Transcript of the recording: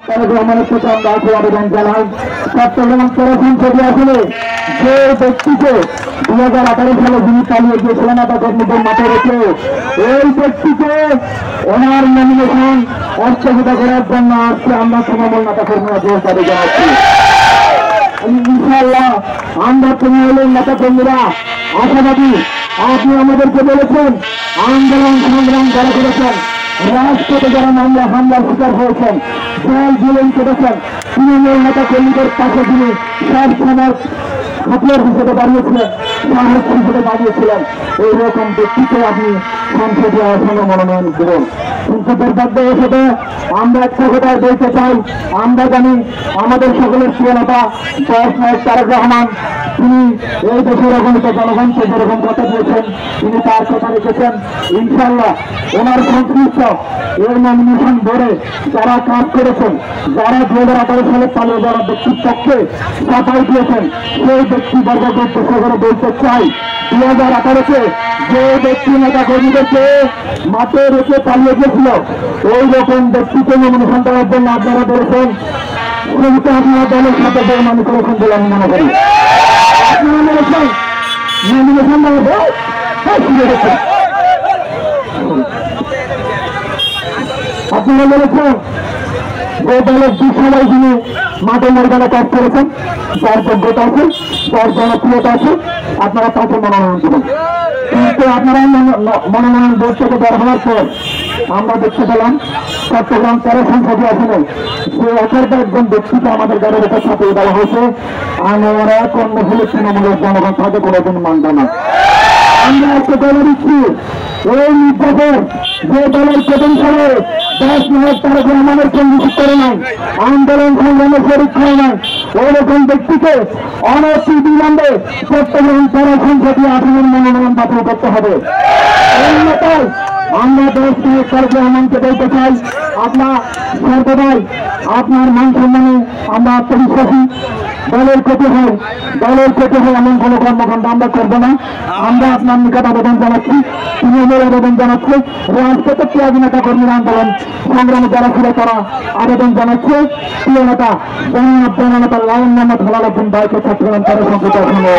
রহমানের প্রতি আমরা আবেদন জানাই চট্টগ্রাম সংসদে আসলে যে ব্যক্তিকে 2018 সালে যিনি চালিয়ে গিয়েছিলেন এটা কর্মীদের মাথায় রেখে এই ব্যক্তিকে ওনার নমিনেশন হস্তগত করার জন্য আজকে আমরা তৃণমূল নেতা কর্মীরা জোর দাবি জানাচ্ছি। ইনশাআল্লাহ আমরা তৃণমূলের নেতা কর্মীরা আশাবাদী। আপনি আমাদেরকে বলেছেন আন্দোলন সংগ্রাম যারা করেছেন, রাজপথে যারা হামলার শিকার হয়েছেন, জেল জুলুম কেটেছেন, তৃণমূল নেতা কর্মীদের পাশে তিনি সব সময় হাতিয়ার হিসেবে দাঁড়িয়েছিলেন, সাহস হিসেবে দাঁড়িয়েছিলেন। এইরকম ব্যক্তিকে আপনি সংসদীয় আসনে মনোনয়ন দেবেন। কিন্তু দুর্ভাগ্যের সাথে আমরা একটা কথা বলতে চাই, আমরা জানি আমাদের সকলের প্রিয় নেতা তারেক রহমান তিনি এই দেশের অগণিত জনগণকে যেরকম কথা দিয়েছেন তিনি তার কথা রেখেছেন। ইনশাআল্লাহ ওনার সংশ্লিষ্ট এর নমিনেশন ধরে যারা কাজ করেছেন, যারা 2018 সালে পালিয়ে যারা ব্যক্তির পক্ষে সাফাই দিয়েছেন, সেই ব্যক্তিবর্গকে উদ্দেশ্য করে বলতে চাই 2018-তে যে ব্যক্তি নেতা কর্মীদেরকে মাঠে রেখে পালিয়ে গিয়েছিল ওই রকম ব্যক্তিকে নমিনেশন দেওয়ার জন্য আপনারা বলেছেন, সেটা আপনারা দলের সাথে বেইমানি করেছেন বলে আমি মনে করি। আপনারা বলেছেন নমিনেশন দেওয়া আপনারা বলেছেন যে দলের যে সবাই যিনি মাঠে ময়দানে কাজ করেছেন, যার যোগ্যতা আছে, যার জনপ্রিয়তা আছে, আপনারা তাকে মনোনয়ন দেবেন। কিন্তু আপনারা মনোনয়ন বোর্ড থেকে বের হওয়ার পর আমরা দেখতে পেলাম চট্টগ্রাম 13 সংসদীয় আসনে যে একজন ব্যক্তিকে আমাদের গাড়ির উপর ছাপিয়ে দেওয়া হয়েছে, আমরা কর্মশীল তৃণমূলের জনগণ তাকে কোনোদিন মানব না। আমরা একটা বলে দিচ্ছি, এই নির্বাচন যে দলের প্রথম সালে 10 মিনিট তারেক রহমানের সঙ্গীত করে নাই, আন্দোলন সংগ্রামের শরীর হয় নাই, ওইরকম ব্যক্তিকে অনতি বিলম্বে চট্টগ্রাম 13 সংসদীয় আসনের মনোনয়ন বাতিল করতে হবে। অন্যথায় আমরা 10 মিনিট তারেক রহমানকে বলতে চাই, আপনার সর্বদাই আপনার মান সম্মানে আমরা আত্মবিশ্বাসী। দলের ক্ষতি হয় এমন কোনো কর্মকাণ্ড আমরা করবো না। আমরা আপনার নিকট আবেদন জানাচ্ছি, তৃণমূল আবেদন জানাচ্ছি, রাজপথে ত্যাগী নেতা কর্মীর আন্দোলন সংগ্রামে যারা ছিল তারা আবেদন জানাচ্ছে, প্রিয় নেতা জননেতা লালন মোহাম্মদ হেলাল উদ্দিন ভাইকে চট্টগ্রাম 13 সংসদীয় আসনে